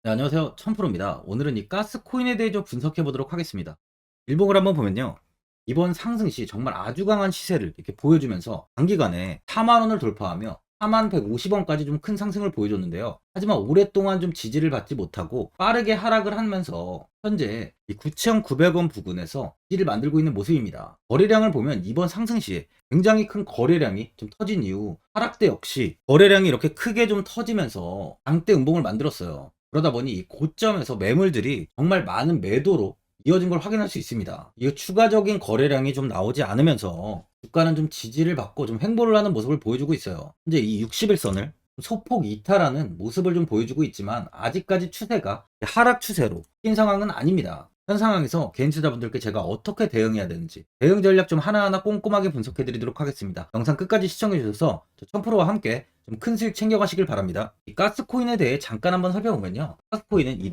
네, 안녕하세요. 천프로입니다. 오늘은 이 가스 코인에 대해 좀 분석해 보도록 하겠습니다. 일봉을 한번 보면요. 이번 상승 시 정말 아주 강한 시세를 이렇게 보여주면서 단기간에 4만 원을 돌파하며 4만 150원까지 좀 큰 상승을 보여줬는데요. 하지만 오랫동안 좀 지지를 받지 못하고 빠르게 하락을 하면서 현재 이 9,900원 부근에서 지지를 만들고 있는 모습입니다. 거래량을 보면 이번 상승 시에 굉장히 큰 거래량이 좀 터진 이후 하락 때 역시 거래량이 이렇게 크게 좀 터지면서 장대 음봉을 만들었어요. 그러다 보니 이 고점에서 매물들이 정말 많은 매도로 이어진 걸 확인할 수 있습니다. 이게 추가적인 거래량이 좀 나오지 않으면서 주가는 좀 지지를 받고 좀 횡보를 하는 모습을 보여주고 있어요. 현재 이 60일선을 소폭 이탈하는 모습을 좀 보여주고 있지만 아직까지 추세가 하락 추세로 뛴 상황은 아닙니다. 현 상황에서 개인 투자분들께 제가 어떻게 대응해야 되는지 대응 전략 좀 하나하나 꼼꼼하게 분석해 드리도록 하겠습니다. 영상 끝까지 시청해 주셔서 저 1000%와 함께 좀 큰 수익 챙겨가시길 바랍니다. 이 가스코인에 대해 잠깐 한번 살펴보면요. 가스코인은 이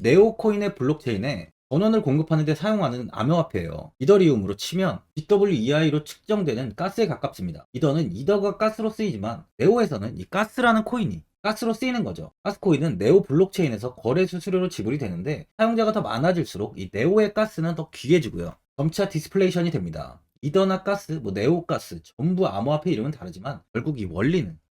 네오 코인의 블록체인에 전원을 공급하는 데 사용하는 암호화폐예요. 이더리움으로 치면 BWEI로 측정되는 가스에 가깝습니다. 이더는 이더가 가스로 쓰이지만 네오에서는 이 가스라는 코인이 가스로 쓰이는 거죠. 가스코인은 네오 블록체인에서 거래 수수료로 지불이 되는데 사용자가 더 많아질수록 이 네오의 가스는 더 귀해지고요. 점차 디스플레이션이 됩니다. 이더나 가스, 네오 가스 전부 암호화폐 이름은 다르지만 결국 이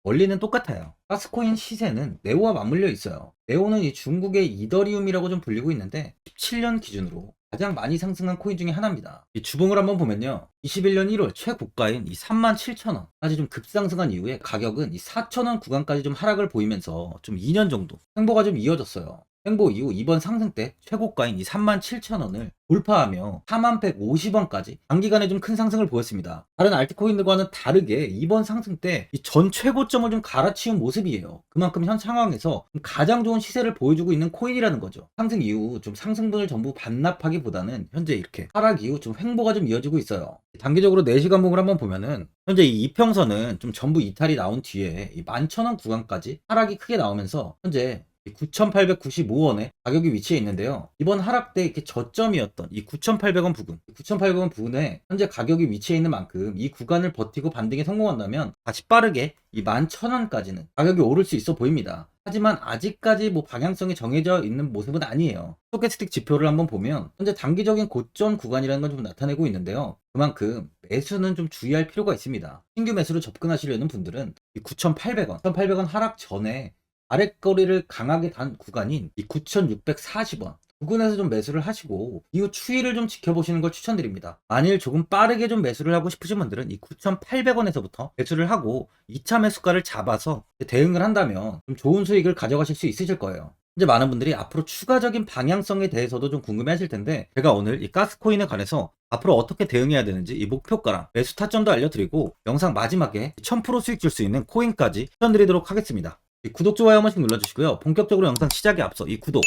원리는 똑같아요. 가스코인 시세는 네오와 맞물려 있어요. 네오는 이 중국의 이더리움이라고 좀 불리고 있는데 17년 기준으로 가장 많이 상승한 코인 중에 하나입니다. 이 주봉을 한번 보면요. 21년 1월 최고가인 이 37,000원까지 좀 급상승한 이후에 가격은 이 4,000원 구간까지 좀 하락을 보이면서 좀 2년 정도 횡보가 좀 이어졌어요. 횡보 이후 이번 상승 때 최고가인 이 37,000원을 돌파하며 4150원까지 단기간에 좀 큰 상승을 보였습니다. 다른 알트코인들과는 다르게 이번 상승 때 이 전 최고점을 좀 갈아치운 모습이에요. 그만큼 현 상황에서 가장 좋은 시세를 보여주고 있는 코인이라는 거죠. 상승 이후 좀 상승분을 전부 반납하기보다는 현재 이렇게 하락 이후 좀 횡보가 좀 이어지고 있어요. 단기적으로 4시간 봉을 한번 보면은 현재 이 이평선은 좀 전부 이탈이 나온 뒤에 이 11,000원 구간까지 하락이 크게 나오면서 현재 9,895원에 가격이 위치해 있는데요. 이번 하락 때 이렇게 저점이었던 이 9,800원 부근, 9,800원 부근에 현재 가격이 위치해 있는 만큼 이 구간을 버티고 반등에 성공한다면 다시 빠르게 이 11,000원까지는 가격이 오를 수 있어 보입니다. 하지만 아직까지 방향성이 정해져 있는 모습은 아니에요. 스토캐스틱 지표를 한번 보면 현재 단기적인 고점 구간이라는 걸 좀 나타내고 있는데요. 그만큼 매수는 좀 주의할 필요가 있습니다. 신규 매수로 접근하시려는 분들은 이 9,800원, 1,800원 하락 전에 아랫거리를 강하게 단 구간인 이 9,640원 부근에서 좀 매수를 하시고 이후 추이를 좀 지켜보시는 걸 추천드립니다. 만일 조금 빠르게 좀 매수를 하고 싶으신 분들은 이 9,800원에서부터 매수를 하고 2차 매수가를 잡아서 대응을 한다면 좀 좋은 수익을 가져가실 수 있으실 거예요. 이제 많은 분들이 앞으로 추가적인 방향성에 대해서도 좀 궁금해 하실 텐데 제가 오늘 이 가스코인에 관해서 앞으로 어떻게 대응해야 되는지 이 목표가랑 매수 타점도 알려드리고 영상 마지막에 1000% 수익 줄 수 있는 코인까지 추천드리도록 하겠습니다. 구독, 좋아요 한 번씩 눌러주시고요. 본격적으로 영상 시작에 앞서 이 구독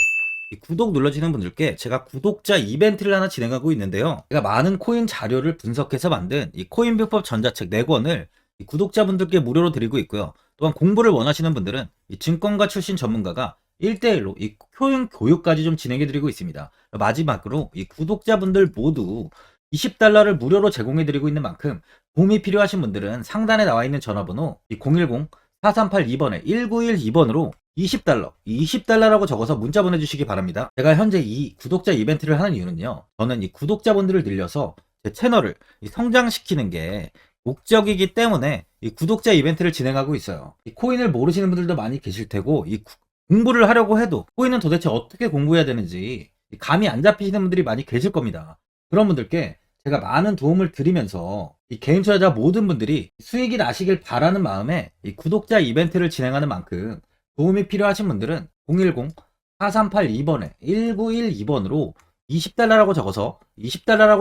눌러주시는 분들께 제가 구독자 이벤트를 하나 진행하고 있는데요. 제가 많은 코인 자료를 분석해서 만든 이 코인비법 전자책 4권을 이 구독자분들께 무료로 드리고 있고요. 또한 공부를 원하시는 분들은 이 증권가 출신 전문가가 1대1로 이 코인 교육까지 좀 진행해드리고 있습니다. 마지막으로 이 구독자분들 모두 20달러를 무료로 제공해드리고 있는 만큼 도움이 필요하신 분들은 상단에 나와 있는 전화번호 이 010 4382번에 1912번으로 20달러라고 적어서 문자 보내주시기 바랍니다. 제가 현재 이 구독자 이벤트를 하는 이유는요. 저는 이 구독자분들을 늘려서 제 채널을 성장시키는 게 목적이기 때문에 이 구독자 이벤트를 진행하고 있어요. 이 코인을 모르시는 분들도 많이 계실 테고 이 공부를 하려고 해도 코인은 도대체 어떻게 공부해야 되는지 감이 안 잡히시는 분들이 많이 계실 겁니다. 그런 분들께 제가 많은 도움을 드리면서 이 개인 투자자 모든 분들이 수익이 나시길 바라는 마음에 이 구독자 이벤트를 진행하는 만큼 도움이 필요하신 분들은 010-4382번에 1912번으로 20달러라고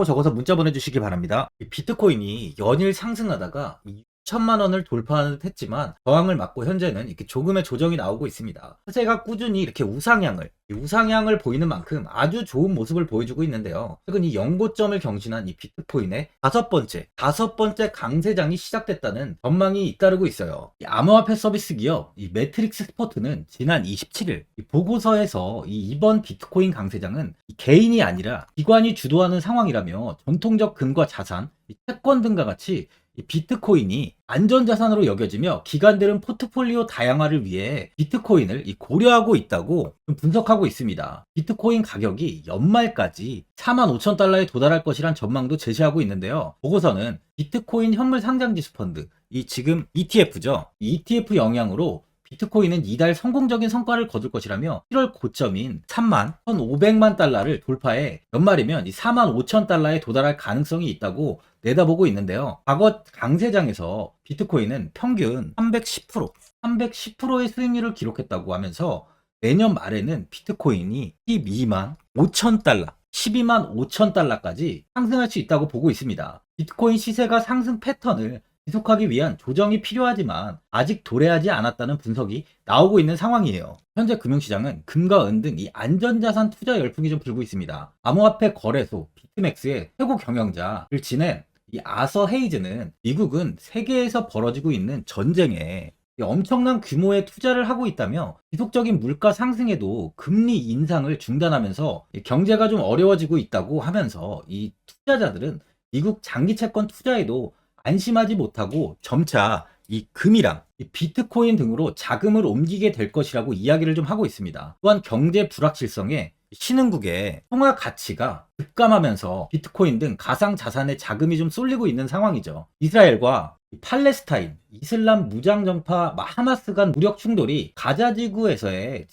적어서 문자 보내주시기 바랍니다. 이 비트코인이 연일 상승하다가 1천만 원을 돌파하는 듯 했지만 저항을 맞고 현재는 이렇게 조금의 조정이 나오고 있습니다. 차세가 꾸준히 이렇게 우상향을 보이는 만큼 아주 좋은 모습을 보여주고 있는데요. 최근 이 연고점을 경신한 이 비트코인의 다섯 번째 강세장이 시작됐다는 전망이 잇따르고 있어요. 이 암호화폐 서비스 기업 이 매트릭스 스포트는 지난 27일 이 보고서에서 이번 비트코인 강세장은 개인이 아니라 기관이 주도하는 상황이라며 전통적 금과 자산, 채권 등과 같이 이 비트코인이 안전자산으로 여겨지며 기관들은 포트폴리오 다양화를 위해 비트코인을 고려하고 있다고 분석하고 있습니다. 비트코인 가격이 연말까지 45,000달러에 도달할 것이란 전망도 제시하고 있는데요. 보고서는 비트코인 현물 상장지수 펀드, 이 지금 ETF죠. 이 ETF 영향으로 비트코인은 이달 성공적인 성과를 거둘 것이라며 7월 고점인 31,500만 달러를 돌파해 연말이면 이 45,000달러에 도달할 가능성이 있다고 내다보고 있는데요. 과거 강세장에서 비트코인은 평균 310%의 수익률을 기록했다고 하면서 내년 말에는 비트코인이 12만 5천 달러, 12만 5천 달러까지 상승할 수 있다고 보고 있습니다. 비트코인 시세가 상승 패턴을 지속하기 위한 조정이 필요하지만 아직 도래하지 않았다는 분석이 나오고 있는 상황이에요. 현재 금융시장은 금과 은 등 이 안전자산 투자 열풍이 좀 불고 있습니다. 암호화폐 거래소 비트맥스의 최고 경영자를 지낸 이 아서 헤이즈는 미국은 세계에서 벌어지고 있는 전쟁에 엄청난 규모의 투자를 하고 있다며 지속적인 물가 상승에도 금리 인상을 중단하면서 경제가 좀 어려워지고 있다고 하면서 이 투자자들은 미국 장기 채권 투자에도 안심하지 못하고 점차 이 금이랑 이 비트코인 등으로 자금을 옮기게 될 것이라고 이야기를 좀 하고 있습니다. 또한 경제 불확실성에 신흥국의 통화 가치가 급감하면서 비트코인 등 가상 자산에 자금이 좀 쏠리고 있는 상황이죠. 이스라엘과 팔레스타인, 이슬람 무장정파 하마스 간 무력 충돌이 가자 지구에서의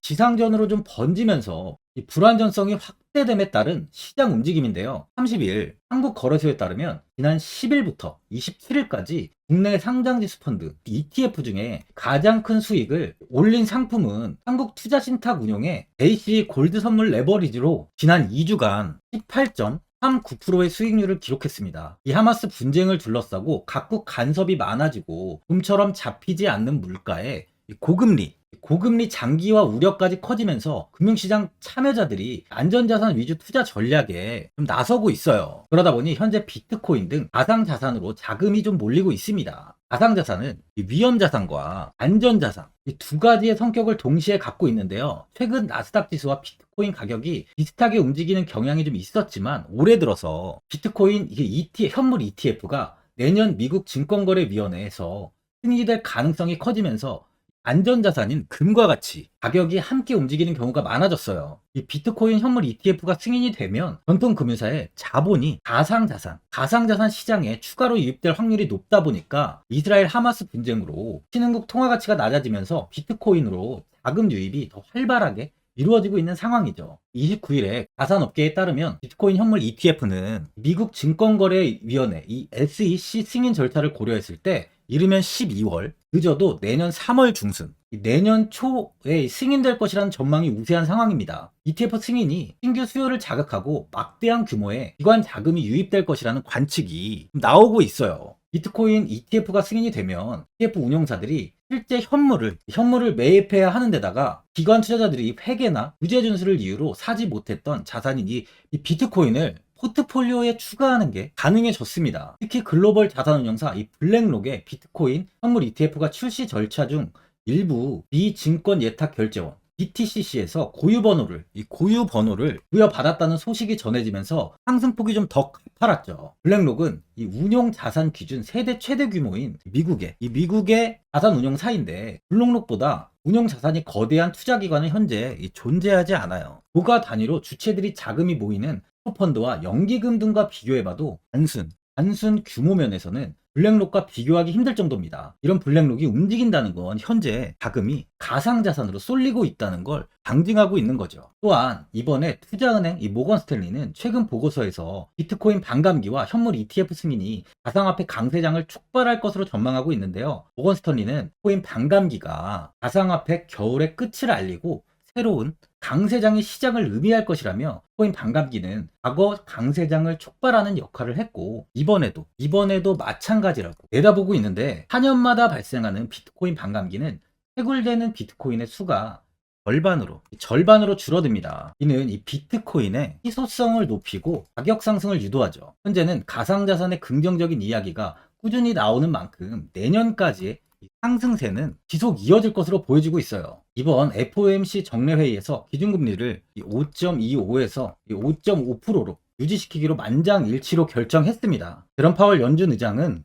지상전으로 좀 번지면서 이 불안전성이 확대됨에 따른 시장 움직임인데요. 30일 한국거래소에 따르면 지난 10일부터 27일까지 국내 상장지수 펀드 ETF 중에 가장 큰 수익을 올린 상품은 한국투자신탁 운용의 JC 골드 선물 레버리지로 지난 2주간 18.39%의 수익률을 기록했습니다. 이 하마스 분쟁을 둘러싸고 각국 간섭이 많아지고 좀처럼 잡히지 않는 물가에 고금리 장기화 우려까지 커지면서 금융시장 참여자들이 안전자산 위주 투자 전략에 좀 나서고 있어요. 그러다 보니 현재 비트코인 등 가상자산으로 자금이 좀 몰리고 있습니다. 가상자산은 위험자산과 안전자산 이 두 가지의 성격을 동시에 갖고 있는데요. 최근 나스닥 지수와 비트코인 가격이 비슷하게 움직이는 경향이 좀 있었지만 올해 들어서 비트코인 현물 ETF가 내년 미국 증권거래위원회에서 승인될 가능성이 커지면서 안전자산인 금과 같이 가격이 함께 움직이는 경우가 많아졌어요. 이 비트코인 현물 ETF가 승인이 되면 전통 금융사의 자본이 가상자산 시장에 추가로 유입될 확률이 높다 보니까 이스라엘 하마스 분쟁으로 신흥국 통화 가치가 낮아지면서 비트코인으로 자금 유입이 더 활발하게 이루어지고 있는 상황이죠. 29일에 가산업계에 따르면 비트코인 현물 ETF는 미국 증권거래위원회 이 SEC 승인 절차를 고려했을 때 이르면 12월, 늦어도 내년 3월 중순, 내년 초에 승인될 것이라는 전망이 우세한 상황입니다. ETF 승인이 신규 수요를 자극하고 막대한 규모의 기관 자금이 유입될 것이라는 관측이 나오고 있어요. 비트코인 ETF가 승인이 되면 ETF 운용사들이 실제 현물을 매입해야 하는 데다가 기관 투자자들이 회계나 무죄 준수를 이유로 사지 못했던 자산인 이 비트코인을 포트폴리오에 추가하는 게 가능해졌습니다. 특히 글로벌 자산운용사 이 블랙록의 비트코인 현물 ETF가 출시 절차 중 일부 비증권 예탁 결제원 BTCC에서 고유번호를 부여받았다는 소식이 전해지면서 상승폭이 좀 더 가팔았죠. 블랙록은 이 운용 자산 기준 세대 최대 규모인 미국의 자산 운용사인데 블랙록보다 운용 자산이 거대한 투자 기관은 현재 존재하지 않아요. 고가 단위로 주체들이 자금이 모이는 펀드와 연기금 등과 비교해봐도 단순 규모 면에서는 블랙록과 비교하기 힘들 정도입니다. 이런 블랙록이 움직인다는 건 현재 자금이 가상자산으로 쏠리고 있다는 걸 방증하고 있는 거죠. 또한 이번에 투자은행 모건 스탠리는 최근 보고서에서 비트코인 반감기와 현물 ETF 승인이 가상화폐 강세장을 촉발할 것으로 전망하고 있는데요. 모건 스탠리는 코인 반감기가 가상화폐 겨울의 끝을 알리고 새로운 강세장의 시작을 의미할 것이라며 코인 반감기는 과거 강세장을 촉발하는 역할을 했고 이번에도 마찬가지라고 내다보고 있는데 4년마다 발생하는 비트코인 반감기는 채굴되는 비트코인의 수가 절반으로 줄어듭니다. 이는 이 비트코인의 희소성을 높이고 가격 상승을 유도하죠. 현재는 가상자산의 긍정적인 이야기가 꾸준히 나오는 만큼 내년까지의 상승세는 지속 이어질 것으로 보여지고 있어요. 이번 FOMC 정례회의에서 기준금리를 5.25에서 5.5%로 유지시키기로 만장일치로 결정했습니다. 제롬 파월 연준 의장은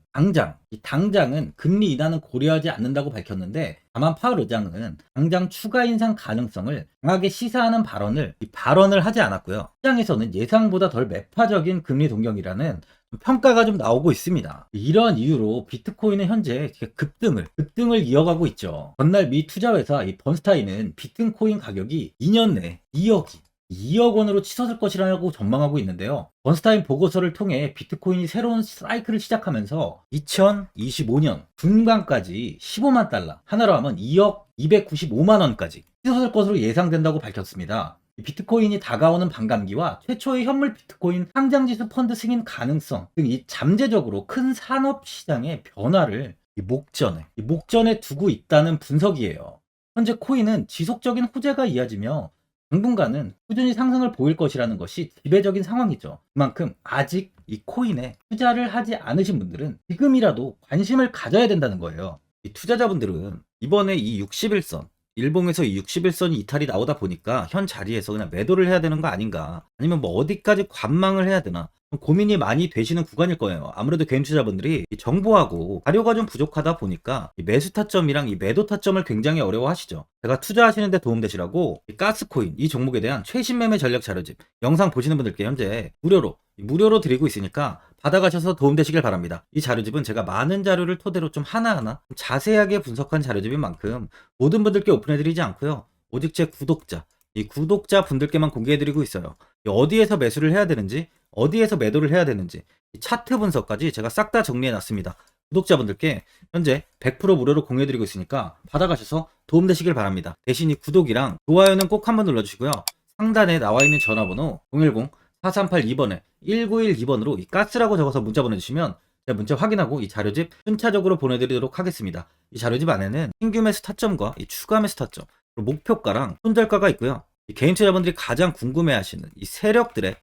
당장은 금리 인하는 고려하지 않는다고 밝혔는데, 다만 파월 의장은 당장 추가 인상 가능성을 강하게 시사하는 발언을 하지 않았고요. 시장에서는 예상보다 덜 매파적인 금리 동경이라는 평가가 좀 나오고 있습니다. 이러한 이유로 비트코인은 현재 급등을 이어가고 있죠. 전날 미 투자회사 이 번스타인은 비트코인 가격이 2년 내 2억 원으로 치솟을 것이라고 전망하고 있는데요. 번스타인 보고서를 통해 비트코인이 새로운 사이클을 시작하면서 2025년 중반까지 15만 달러, 하나로 하면 2억 295만 원까지 치솟을 것으로 예상된다고 밝혔습니다. 비트코인이 다가오는 반감기와 최초의 현물 비트코인 상장지수 펀드 승인 가능성 등 이 잠재적으로 큰 산업 시장의 변화를 목전에 두고 있다는 분석이에요. 현재 코인은 지속적인 호재가 이어지며 당분간은 꾸준히 상승을 보일 것이라는 것이 지배적인 상황이죠. 그만큼 아직 이 코인에 투자를 하지 않으신 분들은 지금이라도 관심을 가져야 된다는 거예요. 이 투자자분들은 이번에 이 61선, 일봉에서 이 61선이 이탈이 나오다 보니까 현 자리에서 그냥 매도를 해야 되는 거 아닌가, 아니면 뭐 어디까지 관망을 해야 되나 고민이 많이 되시는 구간일 거예요. 아무래도 개인 투자자분들이 정보하고 자료가 좀 부족하다 보니까 이 매수 타점이랑 이 매도 타점을 굉장히 어려워하시죠. 제가 투자하시는데 도움되시라고 이 가스코인 이 종목에 대한 최신 매매 전략 자료집 영상 보시는 분들께 현재 무료로 드리고 있으니까 받아가셔서 도움되시길 바랍니다. 이 자료집은 제가 많은 자료를 토대로 좀 하나하나 자세하게 분석한 자료집인 만큼 모든 분들께 오픈해드리지 않고요. 오직 제 이 구독자 분들께만 공개해드리고 있어요. 어디에서 매수를 해야 되는지, 어디에서 매도를 해야 되는지, 이 차트 분석까지 제가 싹 다 정리해놨습니다. 구독자분들께 현재 100% 무료로 공유해드리고 있으니까 받아가셔서 도움되시길 바랍니다. 대신 이 구독이랑 좋아요는 꼭 한번 눌러주시고요. 상단에 나와있는 전화번호 010-4382번에 1912번으로 이 가스라고 적어서 문자 보내주시면 제가 문자 확인하고 이 자료집 순차적으로 보내드리도록 하겠습니다. 이 자료집 안에는 신규 매수 타점과 이 추가 매수 타점, 그리고 목표가랑 손절가가 있고요. 이 개인 투자자분들이 가장 궁금해하시는 이 세력들의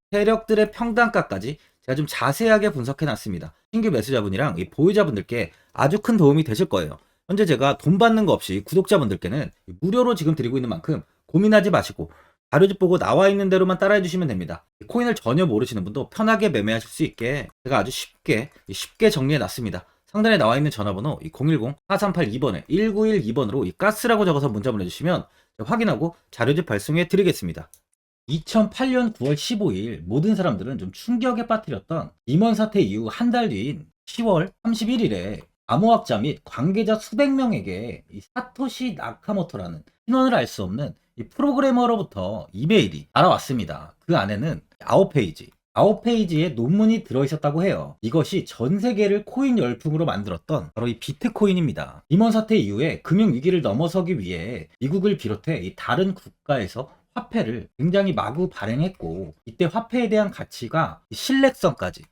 평단가까지 제가 좀 자세하게 분석해놨습니다. 신규 매수자분이랑 이 보유자분들께 아주 큰 도움이 되실 거예요. 현재 제가 돈 받는 거 없이 구독자분들께는 무료로 지금 드리고 있는 만큼 고민하지 마시고 자료집 보고 나와 있는 대로만 따라해 주시면 됩니다. 코인을 전혀 모르시는 분도 편하게 매매하실 수 있게 제가 아주 쉽게 정리해 놨습니다. 상단에 나와 있는 전화번호 010-4382번에 1912번으로 이 가스라고 적어서 문자 보내주시면 확인하고 자료집 발송해 드리겠습니다. 2008년 9월 15일 모든 사람들은 좀 충격에 빠뜨렸던 리먼 사태 이후 한 달 뒤인 10월 31일에 암호학자 및 관계자 수백 명에게 이 사토시 나카모토라는 신원을 알 수 없는 이 프로그래머로부터 이메일이 날아왔습니다. 그 안에는 9페이지의 논문이 들어있었다고 해요. 이것이 전 세계를 코인 열풍으로 만들었던 바로 이 비트코인입니다. 리먼 사태 이후에 금융위기를 넘어서기 위해 미국을 비롯해 이 다른 국가에서 화폐를 굉장히 마구 발행했고, 이때 화폐에 대한 가치가 신뢰성까지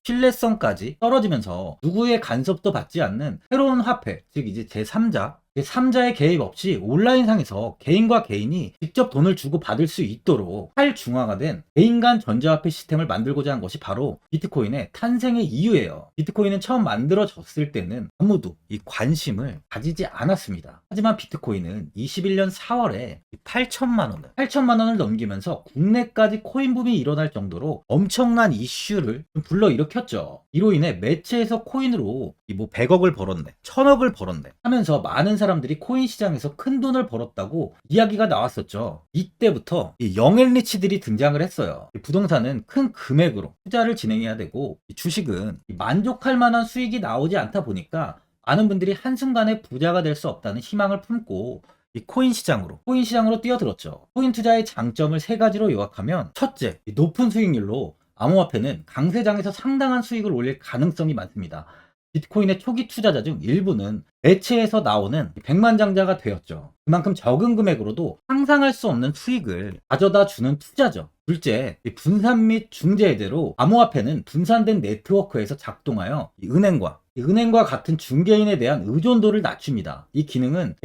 떨어지면서 누구의 간섭도 받지 않는 새로운 화폐, 즉 이제 제3자의 개입 없이 온라인상에서 개인과 개인이 직접 돈을 주고 받을 수 있도록 탈중앙화된 개인 간 전자화폐 시스템을 만들고자 한 것이 바로 비트코인의 탄생의 이유예요. 비트코인은 처음 만들어졌을 때는 아무도 이 관심을 가지지 않았습니다. 하지만 비트코인은 21년 4월에 8천만 원을 넘기면서 국내까지 코인 붐이 일어날 정도로 엄청난 이슈를 불러일으켰죠. 이로 인해 매체에서 코인으로 100억을 벌었네, 1000억을 벌었네 하면서 많은 사람들이 코인 시장에서 큰 돈을 벌었다고 이야기가 나왔었죠. 이때부터 이 영앤리치들이 등장을 했어요. 부동산은 큰 금액으로 투자를 진행해야 되고, 주식은 만족할 만한 수익이 나오지 않다 보니까 많은 분들이 한순간에 부자가 될 수 없다는 희망을 품고 이 코인 시장으로 뛰어들었죠. 코인 투자의 장점을 세 가지로 요약하면, 첫째, 높은 수익률로 암호화폐는 강세장에서 상당한 수익을 올릴 가능성이 많습니다. 비트코인의 초기 투자자 중 일부는 매체에서 나오는 백만장자가 되었죠. 그만큼 적은 금액으로도 상상할 수 없는 수익을 가져다 주는 투자죠. 둘째, 분산 및 중재대로 암호화폐는 분산된 네트워크에서 작동하여 은행과 같은 중개인에 대한 의존도를 낮춥니다. 이 기능은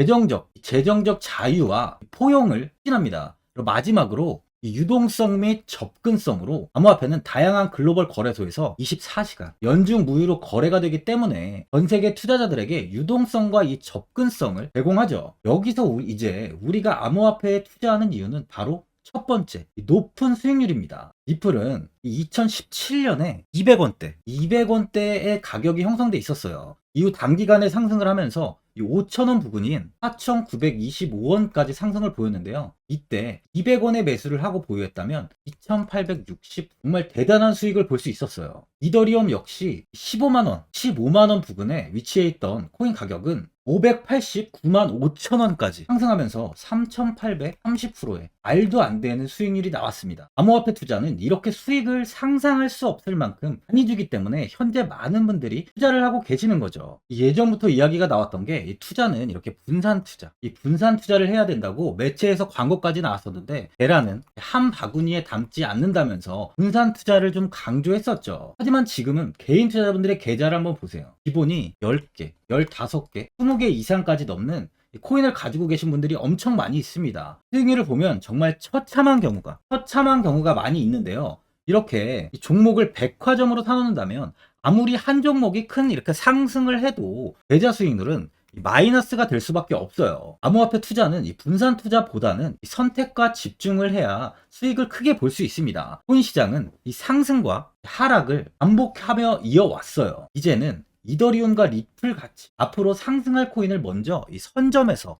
재정적 자유와 포용을 추진합니다. 마지막으로 유동성 및 접근성으로 암호화폐는 다양한 글로벌 거래소에서 24시간 연중 무휴로 거래가 되기 때문에 전 세계 투자자들에게 유동성과 이 접근성을 제공하죠. 여기서 이제 우리가 암호화폐에 투자하는 이유는 바로 첫 번째, 높은 수익률입니다. 리플은 2017년에 200원대의 가격이 형성돼 있었어요. 이후 단기간에 상승을 하면서 이 5,000원 부근인 4,925원까지 상승을 보였는데요. 이때 200원의 매수를 하고 보유했다면 2,860 정말 대단한 수익을 볼 수 있었어요. 이더리움 역시 15만원, 15만원 부근에 위치해 있던 코인 가격은 589만 5천원까지 상승하면서 3,830%의 말도 안 되는 수익률이 나왔습니다. 암호화폐 투자는 이렇게 수익을 상상할 수 없을 만큼 많이 주기 때문에 현재 많은 분들이 투자를 하고 계시는 거죠. 예전부터 이야기가 나왔던 게 이 투자는 이렇게 분산 투자, 이 분산 투자를 해야 된다고 매체에서 광고까지 나왔었는데 계란은 한 바구니에 담지 않는다면서 분산 투자를 좀 강조했었죠. 하지만 지금은 개인 투자자분들의 계좌를 한번 보세요. 기본이 10개, 15개, 20개 이상까지 넘는 코인을 가지고 계신 분들이 엄청 많이 있습니다. 수익률을 보면 정말 처참한 경우가 많이 있는데요. 이렇게 종목을 백화점으로 사놓는다면 아무리 한 종목이 큰 이렇게 상승을 해도 계좌 수익률은 마이너스가 될 수밖에 없어요. 암호화폐 투자는 이 분산 투자보다는 선택과 집중을 해야 수익을 크게 볼 수 있습니다. 코인 시장은 이 상승과 하락을 반복하며 이어왔어요. 이제는 이더리움과 리플 같이 앞으로 상승할 코인을 먼저 이 선점에서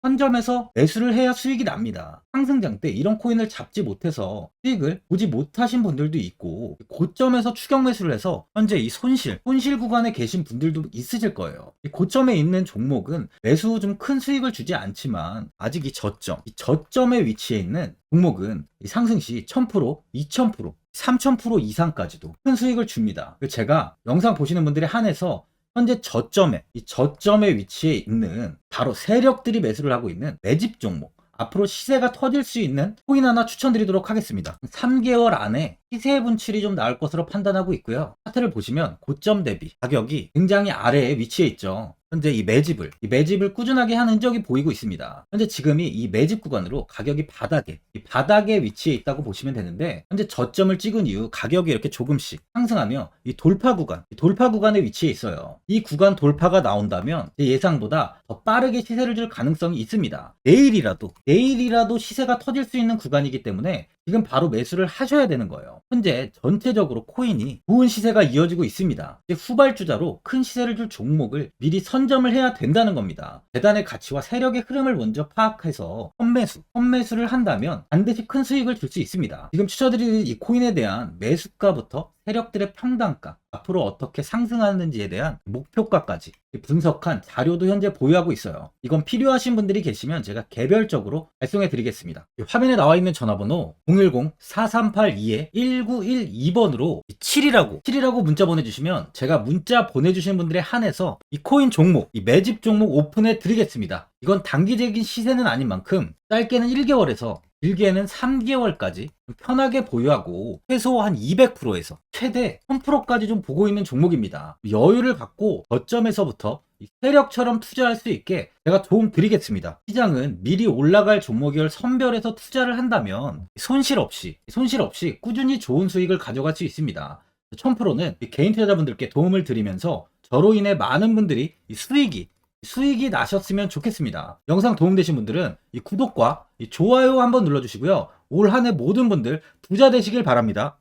매수를 해야 수익이 납니다. 상승장 때 이런 코인을 잡지 못해서 수익을 보지 못하신 분들도 있고 고점에서 추격 매수를 해서 현재 이 손실 구간에 계신 분들도 있으실 거예요. 이 고점에 있는 종목은 매수 후 좀 큰 수익을 주지 않지만 아직 이 저점에 위치해 있는 종목은 이 상승 시 1000%, 2000%, 3000% 이상까지도 큰 수익을 줍니다. 제가 영상 보시는 분들에 한해서 현재 저점에 위치해 있는 바로 세력들이 매수를 하고 있는 매집 종목, 앞으로 시세가 터질 수 있는 코인 하나 추천드리도록 하겠습니다. 3개월 안에 시세 분출이 좀 나올 것으로 판단하고 있고요. 차트를 보시면 고점 대비 가격이 굉장히 아래에 위치해 있죠. 현재 이 매집을 꾸준하게 한 흔적이 보이고 있습니다. 현재 지금이 이 매집 구간으로 가격이 바닥에 위치해 있다고 보시면 되는데, 현재 저점을 찍은 이후 가격이 이렇게 조금씩 상승하며 이 돌파 구간에 위치해 있어요. 이 구간 돌파가 나온다면 제 예상보다 더 빠르게 시세를 줄 가능성이 있습니다. 내일이라도 시세가 터질 수 있는 구간이기 때문에 지금 바로 매수를 하셔야 되는 거예요. 현재 전체적으로 코인이 좋은 시세가 이어지고 있습니다. 후발주자로 큰 시세를 줄 종목을 미리 선점을 해야 된다는 겁니다. 재단의 가치와 세력의 흐름을 먼저 파악해서 선매수를 한다면 반드시 큰 수익을 줄 수 있습니다. 지금 추천드리는 이 코인에 대한 매수가부터 세력들의 평단가, 앞으로 어떻게 상승하는지에 대한 목표가까지 분석한 자료도 현재 보유하고 있어요. 이건 필요하신 분들이 계시면 제가 개별적으로 발송해 드리겠습니다. 화면에 나와 있는 전화번호 010-4382-1912번으로 7이라고 문자 보내주시면 제가 문자 보내주신 분들에 한해서 이 코인 종목, 이 매집 종목 오픈해 드리겠습니다. 이건 단기적인 시세는 아닌 만큼 짧게는 1개월에서 길게는 3개월까지 편하게 보유하고 최소 한 200%에서 최대 1000%까지 좀 보고 있는 종목입니다. 여유를 갖고 저점에서부터 세력처럼 투자할 수 있게 제가 도움 드리겠습니다. 시장은 미리 올라갈 종목을 선별해서 투자를 한다면 손실 없이 꾸준히 좋은 수익을 가져갈 수 있습니다. 1000%는 개인 투자자분들께 도움을 드리면서 저로 인해 많은 분들이 수익이 나셨으면 좋겠습니다. 영상 도움되신 분들은 이 구독과 이 좋아요 한번 눌러주시고요. 올 한 해 모든 분들 부자 되시길 바랍니다.